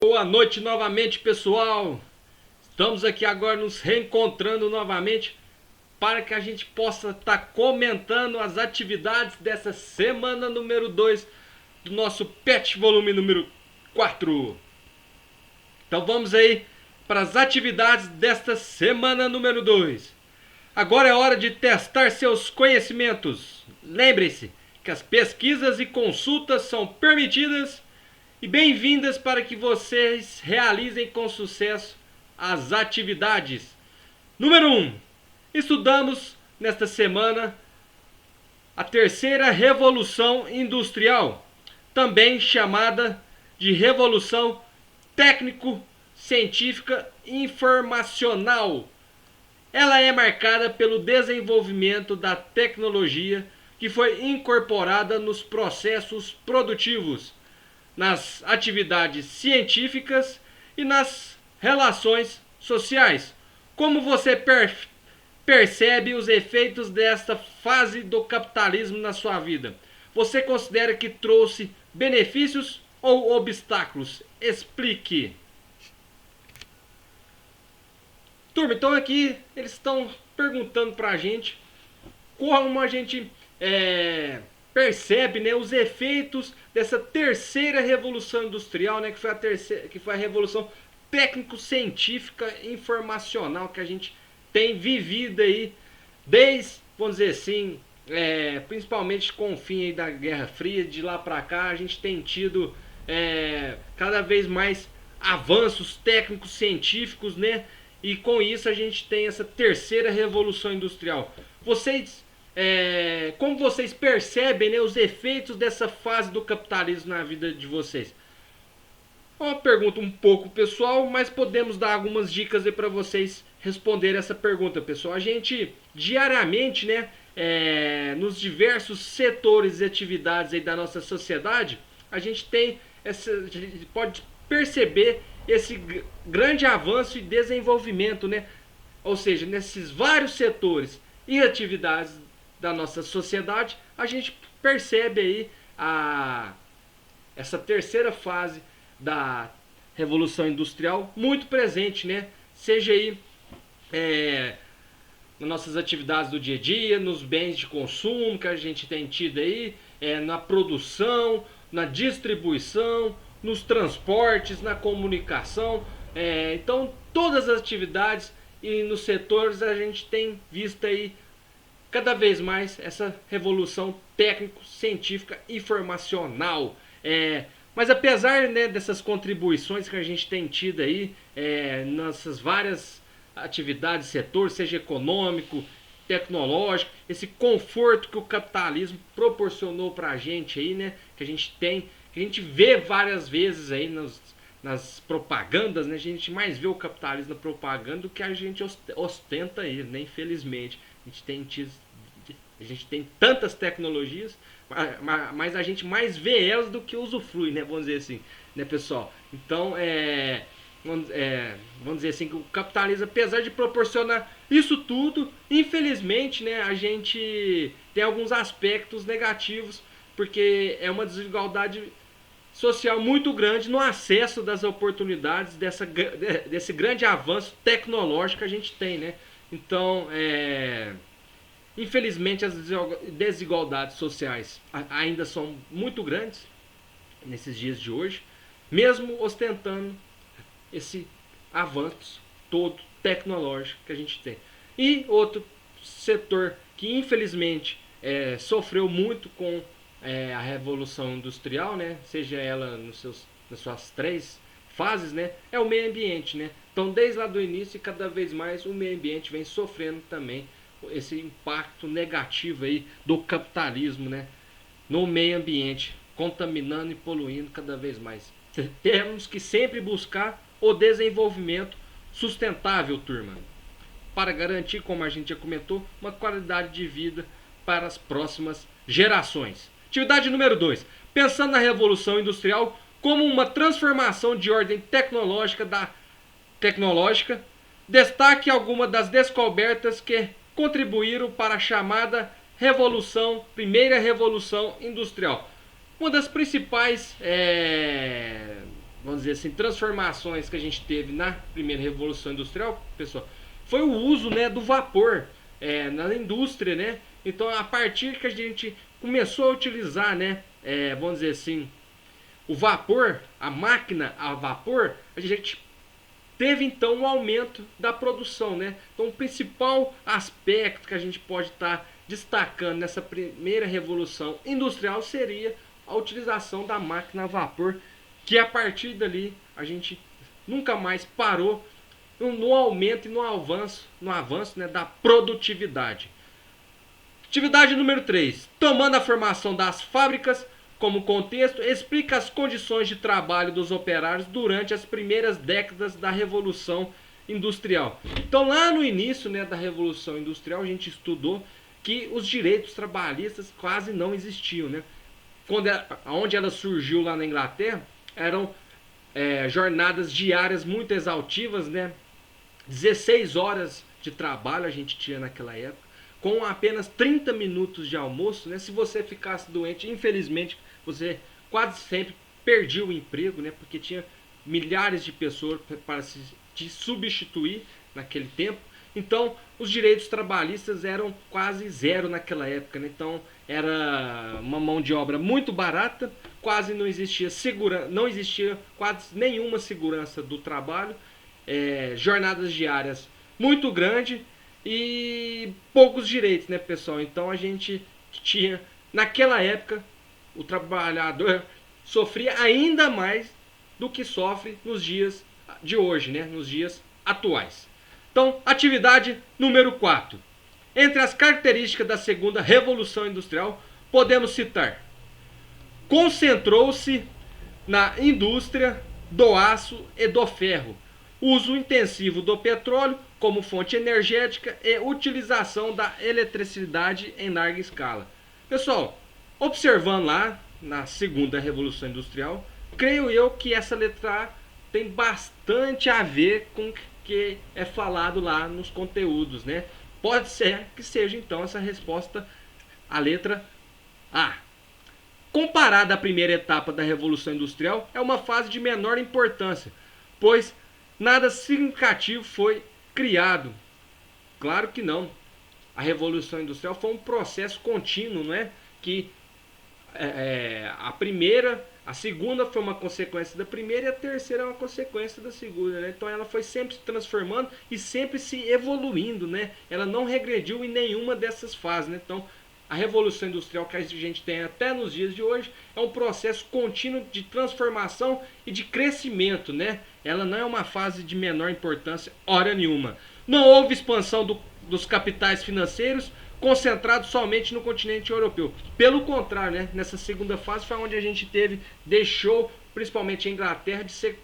Boa noite novamente, pessoal. Estamos aqui agora nos reencontrando novamente para que a gente possa estar comentando as atividades dessa semana número 2 do nosso PET volume número 4. Então vamos aí para as atividades desta semana número 2. Agora é hora de testar seus conhecimentos. Lembre-se que as pesquisas e consultas são permitidas e bem-vindas para que vocês realizem com sucesso as atividades. Número 1. Estudamos nesta semana a terceira revolução industrial, também chamada de revolução técnico-científica informacional. Ela é marcada pelo desenvolvimento da tecnologia que foi incorporada nos processos produtivos, nas atividades científicas e nas relações sociais. Como você percebe os efeitos desta fase do capitalismo na sua vida? Você considera que trouxe benefícios ou obstáculos? Explique. Turma, então aqui eles estão perguntando pra gente como a gente percebe, né, os efeitos dessa terceira revolução industrial, né, que foi a revolução técnico-científica informacional que a gente tem vivido aí desde, vamos dizer assim, principalmente com o fim aí da Guerra Fria. De lá para cá a gente tem tido cada vez mais avanços técnicos científicos, né? E com isso a gente tem essa terceira revolução industrial. Como vocês percebem, né, os efeitos dessa fase do capitalismo na vida de vocês? Uma pergunta um pouco pessoal, mas podemos dar algumas dicas para vocês responderem essa pergunta, pessoal. A gente diariamente, né, nos diversos setores e atividades aí da nossa sociedade, a gente pode perceber esse grande avanço e desenvolvimento, né? Ou seja, nesses vários setores e atividades da nossa sociedade, a gente percebe aí essa terceira fase da Revolução Industrial muito presente, né? Seja aí nas nossas atividades do dia a dia, nos bens de consumo que a gente tem tido aí, na produção, na distribuição, nos transportes, na comunicação. Então, todas as atividades e nos setores a gente tem visto aí cada vez mais essa revolução técnico-científica informacional. Mas apesar, né, dessas contribuições que a gente tem tido aí nessas várias atividades, setores, seja econômico, tecnológico, esse conforto que o capitalismo proporcionou para a gente aí, né, que a gente vê várias vezes aí nas propagandas, né? A gente mais vê o capitalismo na propaganda do que a gente ostenta aí, né? Infelizmente. A gente tem tantas tecnologias, mas a gente mais vê elas do que usufrui, né? Vamos dizer assim, né, pessoal? Então, vamos dizer assim, que o capitalismo, apesar de proporcionar isso tudo, infelizmente, né, a gente tem alguns aspectos negativos, porque é uma desigualdade social muito grande no acesso das oportunidades desse grande avanço tecnológico que a gente tem, né? Então, infelizmente, as desigualdades sociais ainda são muito grandes nesses dias de hoje, mesmo ostentando esse avanço todo tecnológico que a gente tem. E outro setor que infelizmente sofreu muito com a revolução industrial, né, seja ela nas suas três fases, né, é o meio ambiente, né. Então, desde lá do início, cada vez mais o meio ambiente vem sofrendo também esse impacto negativo aí do capitalismo, né, no meio ambiente, contaminando e poluindo cada vez mais. Temos que sempre buscar o desenvolvimento sustentável, turma, para garantir, como a gente já comentou, uma qualidade de vida para as próximas gerações. Atividade número 2. Pensando na Revolução Industrial como uma transformação de ordem tecnológica, destaque algumas das descobertas que contribuíram para a chamada Primeira Revolução Industrial. Uma das principais vamos dizer assim, transformações que a gente teve na primeira revolução industrial, pessoal, foi o uso, né, do vapor na indústria, né? Então, a partir que a gente começou a utilizar, né, vamos dizer assim, o vapor, a máquina a vapor, a gente teve então um aumento da produção, né? Então, o principal aspecto que a gente pode estar destacando nessa primeira revolução industrial seria a utilização da máquina a vapor, que a partir dali a gente nunca mais parou no aumento e no avanço, né, da produtividade. Atividade número 3. Tomando a formação das fábricas como contexto, explica as condições de trabalho dos operários durante as primeiras décadas da Revolução Industrial. Então, lá no início, né, da Revolução Industrial, a gente estudou que os direitos trabalhistas quase não existiam, né? Onde ela surgiu lá na Inglaterra, eram jornadas diárias muito exaustivas, né? 16 horas de trabalho a gente tinha naquela época, com apenas 30 minutos de almoço, né? Se você ficasse doente, infelizmente, você quase sempre perdia o emprego, né? Porque tinha milhares de pessoas para te substituir naquele tempo. Então, os direitos trabalhistas eram quase zero naquela época, né? Então, era uma mão de obra muito barata, quase não existia não existia quase nenhuma segurança do trabalho, jornadas diárias muito grandes e poucos direitos, né, pessoal? Então, a gente tinha, naquela época, o trabalhador sofria ainda mais do que sofre nos dias de hoje, né? Nos dias atuais. Então, atividade número 4. Entre as características da segunda revolução industrial, podemos citar: concentrou-se na indústria do aço e do ferro, uso intensivo do petróleo como fonte energética e utilização da eletricidade em larga escala. Pessoal, observando lá na segunda revolução industrial, creio eu que essa letra A tem bastante a ver com o que é falado lá nos conteúdos, né? Pode ser que seja então essa resposta, a letra A. Comparada à primeira etapa da Revolução Industrial, é uma fase de menor importância, pois nada significativo foi criado. Claro que não. A Revolução Industrial foi um processo contínuo, não é? Que a segunda foi uma consequência da primeira e a terceira é uma consequência da segunda, né? Então ela foi sempre se transformando e sempre se evoluindo, né? Ela não regrediu em nenhuma dessas fases, né? Então a Revolução Industrial que a gente tem até nos dias de hoje é um processo contínuo de transformação e de crescimento, né? Ela não é uma fase de menor importância, hora nenhuma. Não houve expansão dos capitais financeiros concentrados somente no continente europeu. Pelo contrário, né? Nessa segunda fase foi onde a gente deixou principalmente a Inglaterra de ser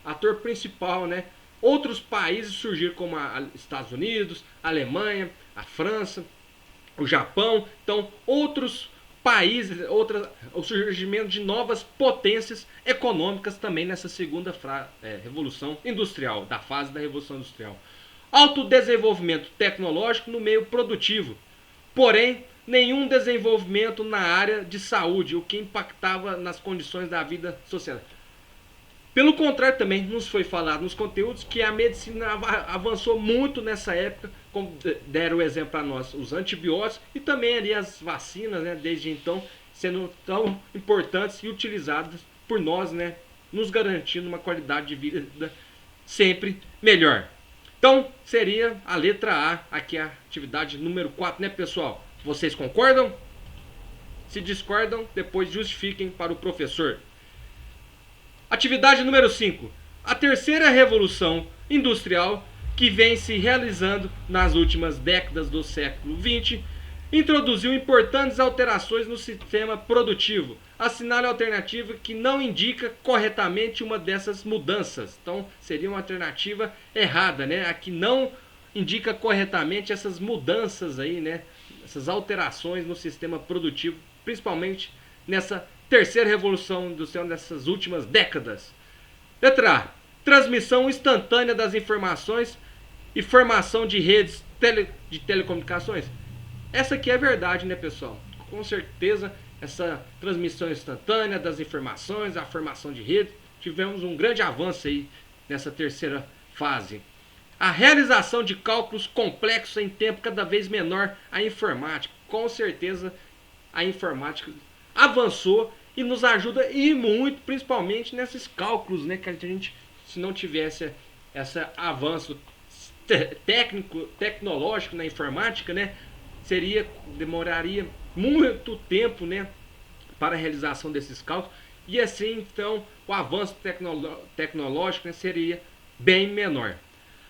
ator principal, né? Outros países surgiram como Estados Unidos, a Alemanha, a França, o Japão. Então, outros países, o surgimento de novas potências econômicas também nessa segunda revolução industrial, da fase da revolução industrial. Alto desenvolvimento tecnológico no meio produtivo, porém nenhum desenvolvimento na área de saúde, o que impactava nas condições da vida social. Pelo contrário, também nos foi falado nos conteúdos que a medicina avançou muito nessa época, como deram o exemplo para nós, os antibióticos e também ali as vacinas, né, desde então, sendo tão importantes e utilizadas por nós, né, nos garantindo uma qualidade de vida sempre melhor. Então, seria a letra A, aqui a atividade número 4, né, pessoal? Vocês concordam? Se discordam, depois justifiquem para o professor. Atividade número 5. A terceira revolução industrial, que vem se realizando nas últimas décadas do século XX, introduziu importantes alterações no sistema produtivo. Assinale a alternativa que não indica corretamente uma dessas mudanças. Então, seria uma alternativa errada, né? A que não indica corretamente essas mudanças aí, né? Essas alterações no sistema produtivo, principalmente nessa terceira revolução industrial dessas últimas décadas. Letra A. Transmissão instantânea das informações e formação de redes de telecomunicações. Essa aqui é verdade, né, pessoal? Com certeza, essa transmissão instantânea das informações, a formação de rede, tivemos um grande avanço aí nessa terceira fase. A realização de cálculos complexos em tempo cada vez menor, a informática. Com certeza a informática avançou e nos ajuda e muito, principalmente nesses cálculos, né, que a gente, se não tivesse esse avanço tecnológico na informática, né, demoraria muito tempo, né, para a realização desses cálculos, e assim então o avanço tecnológico, né, seria bem menor.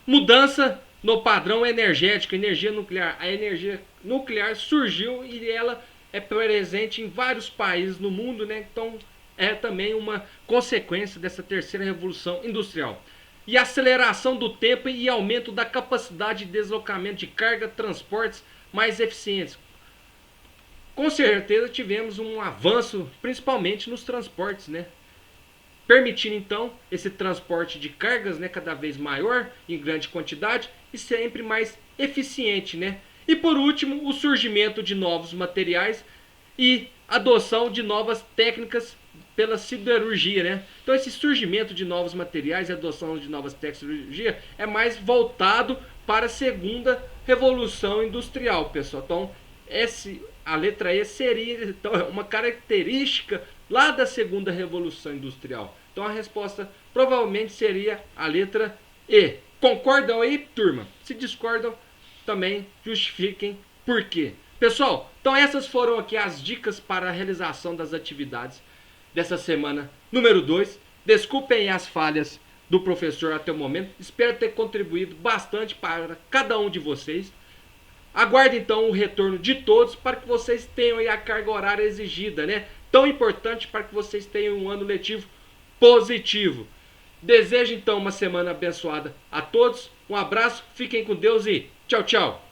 Mudança no padrão energético, energia nuclear. A energia nuclear surgiu e ela é presente em vários países no mundo, né? Então é também uma consequência dessa terceira revolução industrial. E aceleração do tempo e aumento da capacidade de deslocamento de carga, transportes mais eficientes. Com certeza tivemos um avanço, principalmente nos transportes, né? Permitindo então esse transporte de cargas, né, cada vez maior, em grande quantidade e sempre mais eficiente, né? E por último, o surgimento de novos materiais e adoção de novas técnicas pela siderurgia, né? Então esse surgimento de novos materiais e adoção de novas tecnologias é mais voltado para a segunda revolução industrial, pessoal. Então a letra E seria então, uma característica lá da segunda revolução industrial. Então a resposta provavelmente seria a letra E. Concordam aí, turma? Se discordam, também justifiquem por quê. Pessoal, então essas foram aqui as dicas para a realização das atividades dessa semana número 2. Desculpem as falhas do professor até o momento. Espero ter contribuído bastante para cada um de vocês. Aguardo então o retorno de todos para que vocês tenham aí a carga horária exigida, né? Tão importante para que vocês tenham um ano letivo positivo. Desejo então uma semana abençoada a todos. Um abraço, fiquem com Deus e tchau, tchau.